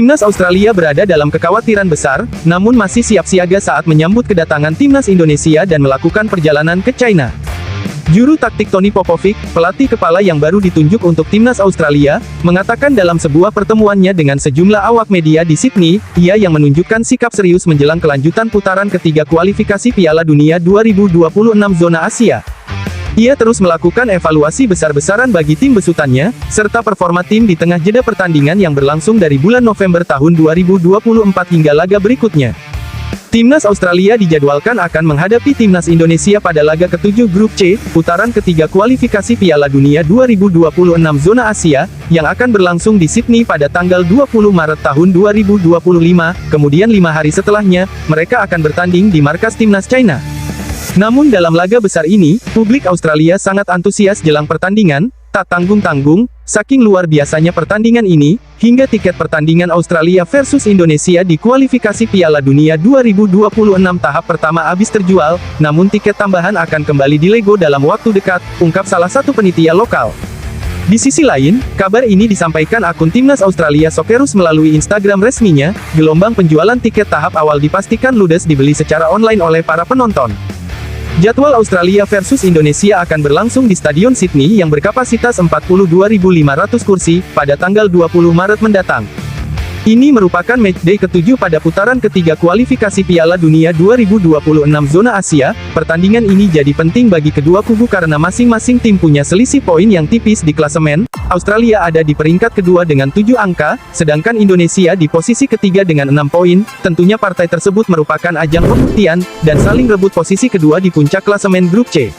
Timnas Australia berada dalam kekhawatiran besar, namun masih siap siaga saat menyambut kedatangan timnas Indonesia dan melakukan perjalanan ke China. Juru taktik Tony Popovic, pelatih kepala yang baru ditunjuk untuk timnas Australia, mengatakan dalam sebuah pertemuannya dengan sejumlah awak media di Sydney, ia yang menunjukkan sikap serius menjelang kelanjutan putaran ketiga kualifikasi Piala Dunia 2026 zona Asia. Ia terus melakukan evaluasi besar-besaran bagi tim besutannya, serta performa tim di tengah jeda pertandingan yang berlangsung dari bulan November tahun 2024 hingga laga berikutnya. Timnas Australia dijadwalkan akan menghadapi timnas Indonesia pada laga ke-7 Grup C, putaran ketiga kualifikasi Piala Dunia 2026 zona Asia, yang akan berlangsung di Sydney pada tanggal 20 Maret tahun 2025, kemudian 5 hari setelahnya, mereka akan bertanding di markas timnas China. Namun dalam laga besar ini, publik Australia sangat antusias jelang pertandingan, tak tanggung-tanggung, saking luar biasanya pertandingan ini, hingga tiket pertandingan Australia versus Indonesia di kualifikasi Piala Dunia 2026 tahap pertama habis terjual, namun tiket tambahan akan kembali dilego dalam waktu dekat, ungkap salah satu penitia lokal. Di sisi lain, kabar ini disampaikan akun Timnas Australia Socceroos melalui Instagram resminya, gelombang penjualan tiket tahap awal dipastikan ludes dibeli secara online oleh para penonton. Jadwal Australia versus Indonesia akan berlangsung di Stadion Sydney yang berkapasitas 42.500 kursi, pada tanggal 20 Maret mendatang. Ini merupakan matchday ke-7 pada putaran ketiga kualifikasi Piala Dunia 2026 zona Asia. Pertandingan ini jadi penting bagi kedua kubu karena masing-masing tim punya selisih poin yang tipis di klasemen. Australia ada di peringkat kedua dengan 7 angka, sedangkan Indonesia di posisi ketiga dengan 6 poin. Tentunya partai tersebut merupakan ajang pembuktian, dan saling rebut posisi kedua di puncak klasemen Grup C.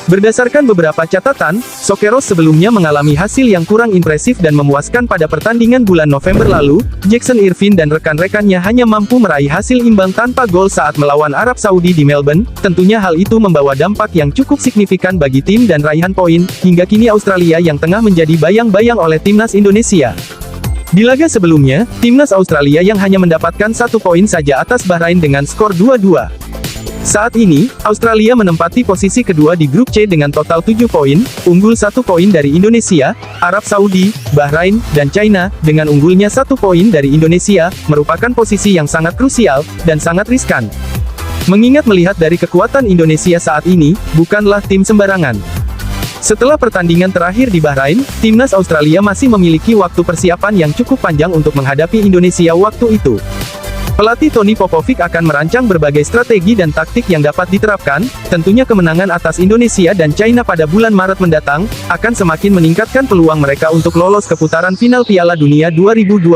Berdasarkan beberapa catatan, Socceroos sebelumnya mengalami hasil yang kurang impresif dan memuaskan pada pertandingan bulan November lalu. Jackson Irvine dan rekan-rekannya hanya mampu meraih hasil imbang tanpa gol saat melawan Arab Saudi di Melbourne. Tentunya hal itu membawa dampak yang cukup signifikan bagi tim dan raihan poin, hingga kini Australia yang tengah menjadi bayang-bayang oleh timnas Indonesia. Di laga sebelumnya, timnas Australia yang hanya mendapatkan 1 poin saja atas Bahrain dengan skor 2-2. Saat ini, Australia menempati posisi kedua di Grup C dengan total 7 poin, unggul 1 poin dari Indonesia, Arab Saudi, Bahrain, dan China. Dengan unggulnya 1 poin dari Indonesia, merupakan posisi yang sangat krusial, dan sangat riskan. Mengingat melihat dari kekuatan Indonesia saat ini, bukanlah tim sembarangan. Setelah pertandingan terakhir di Bahrain, timnas Australia masih memiliki waktu persiapan yang cukup panjang untuk menghadapi Indonesia waktu itu. Pelatih Tony Popovic akan merancang berbagai strategi dan taktik yang dapat diterapkan. Tentunya kemenangan atas Indonesia dan China pada bulan Maret mendatang, akan semakin meningkatkan peluang mereka untuk lolos ke putaran final Piala Dunia 2026.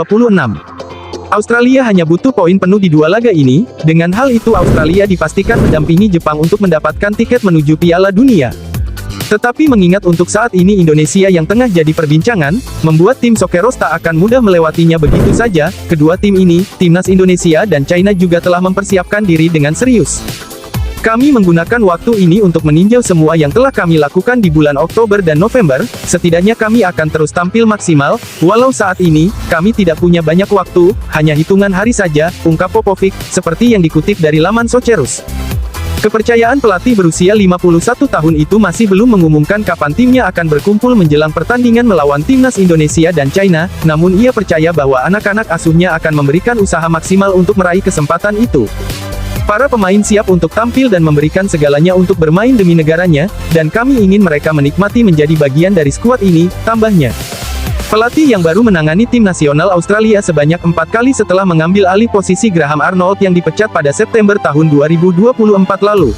Australia hanya butuh poin penuh di 2 laga ini. Dengan hal itu Australia dipastikan mendampingi Jepang untuk mendapatkan tiket menuju Piala Dunia. Tetapi mengingat untuk saat ini Indonesia yang tengah jadi perbincangan, membuat tim Socceroos tak akan mudah melewatinya begitu saja. Kedua tim ini, timnas Indonesia dan China juga telah mempersiapkan diri dengan serius. Kami menggunakan waktu ini untuk meninjau semua yang telah kami lakukan di bulan Oktober dan November. Setidaknya kami akan terus tampil maksimal, walau saat ini, kami tidak punya banyak waktu, hanya hitungan hari saja, ungkap Popovic, seperti yang dikutip dari laman Socceroos. Kepercayaan pelatih berusia 51 tahun itu masih belum mengumumkan kapan timnya akan berkumpul menjelang pertandingan melawan timnas Indonesia dan China, namun ia percaya bahwa anak-anak asuhnya akan memberikan usaha maksimal untuk meraih kesempatan itu. Para pemain siap untuk tampil dan memberikan segalanya untuk bermain demi negaranya, dan kami ingin mereka menikmati menjadi bagian dari skuad ini, tambahnya. Pelatih yang baru menangani tim nasional Australia sebanyak 4 kali setelah mengambil alih posisi Graham Arnold yang dipecat pada September tahun 2024 lalu.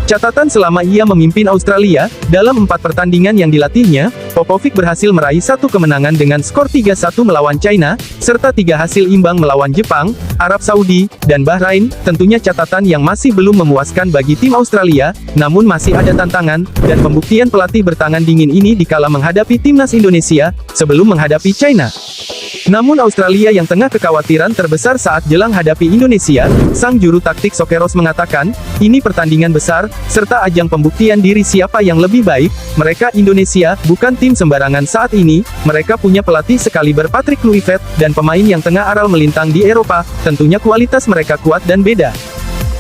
Catatan selama ia memimpin Australia, dalam 4 pertandingan yang dilatihnya, Popovic berhasil meraih 1 kemenangan dengan skor 3-1 melawan China, serta 3 hasil imbang melawan Jepang, Arab Saudi, dan Bahrain. Tentunya catatan yang masih belum memuaskan bagi tim Australia, namun masih ada tantangan, dan pembuktian pelatih bertangan dingin ini dikala menghadapi timnas Indonesia, sebelum menghadapi China. Namun Australia yang tengah kekhawatiran terbesar saat jelang hadapi Indonesia, sang juru taktik Socceroos mengatakan, ini pertandingan besar, serta ajang pembuktian diri siapa yang lebih baik. Mereka Indonesia, bukan tim sembarangan saat ini, mereka punya pelatih sekaliber Patrick Kluivert, dan pemain yang tengah aral melintang di Eropa, tentunya kualitas mereka kuat dan beda.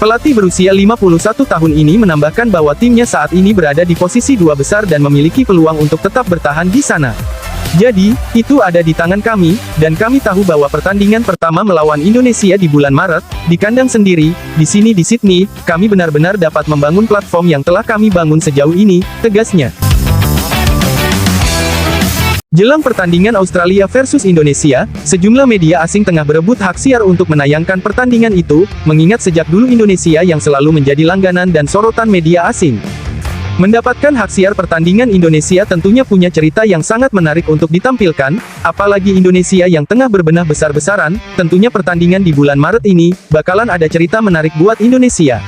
Pelatih berusia 51 tahun ini menambahkan bahwa timnya saat ini berada di posisi 2 besar dan memiliki peluang untuk tetap bertahan di sana. Jadi, itu ada di tangan kami, dan kami tahu bahwa pertandingan pertama melawan Indonesia di bulan Maret, di kandang sendiri, di sini di Sydney, kami benar-benar dapat membangun platform yang telah kami bangun sejauh ini, tegasnya. Jelang pertandingan Australia versus Indonesia, sejumlah media asing tengah berebut hak siar untuk menayangkan pertandingan itu, mengingat sejak dulu Indonesia yang selalu menjadi langganan dan sorotan media asing. Mendapatkan hak siar pertandingan Indonesia tentunya punya cerita yang sangat menarik untuk ditampilkan, apalagi Indonesia yang tengah berbenah besar-besaran, tentunya pertandingan di bulan Maret ini, bakalan ada cerita menarik buat Indonesia.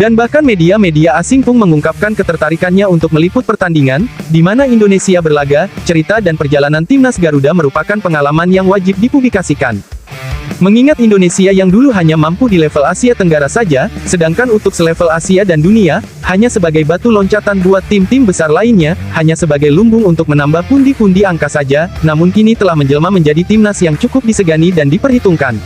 Dan bahkan media-media asing pun mengungkapkan ketertarikannya untuk meliput pertandingan, di mana Indonesia berlaga, cerita dan perjalanan timnas Garuda merupakan pengalaman yang wajib dipublikasikan. Mengingat Indonesia yang dulu hanya mampu di level Asia Tenggara saja, sedangkan untuk selevel Asia dan dunia, hanya sebagai batu loncatan buat tim-tim besar lainnya, hanya sebagai lumbung untuk menambah pundi-pundi angka saja, namun kini telah menjelma menjadi timnas yang cukup disegani dan diperhitungkan.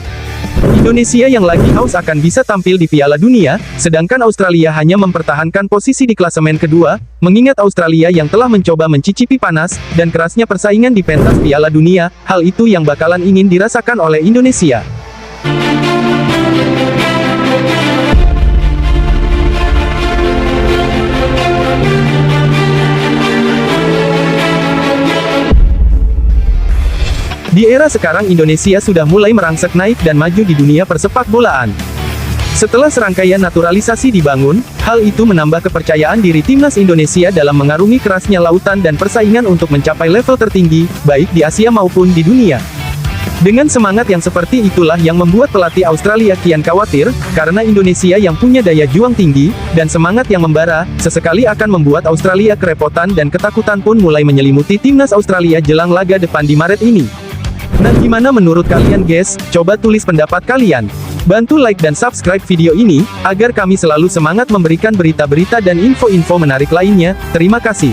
Indonesia yang lagi haus akan bisa tampil di Piala Dunia, sedangkan Australia hanya mempertahankan posisi di klasemen kedua, mengingat Australia yang telah mencoba mencicipi panas dan kerasnya persaingan di pentas Piala Dunia, hal itu yang bakalan ingin dirasakan oleh Indonesia. Di era sekarang Indonesia sudah mulai merangsek naik dan maju di dunia persepak bolaan. Setelah serangkaian naturalisasi dibangun, hal itu menambah kepercayaan diri timnas Indonesia dalam mengarungi kerasnya lautan dan persaingan untuk mencapai level tertinggi, baik di Asia maupun di dunia. Dengan semangat yang seperti itulah yang membuat pelatih Australia kian khawatir, karena Indonesia yang punya daya juang tinggi, dan semangat yang membara, sesekali akan membuat Australia kerepotan dan ketakutan pun mulai menyelimuti timnas Australia jelang laga depan di Maret ini. Nah, gimana menurut kalian guys? Coba tulis pendapat kalian. Bantu like dan subscribe video ini, agar kami selalu semangat memberikan berita-berita dan info-info menarik lainnya. Terima kasih.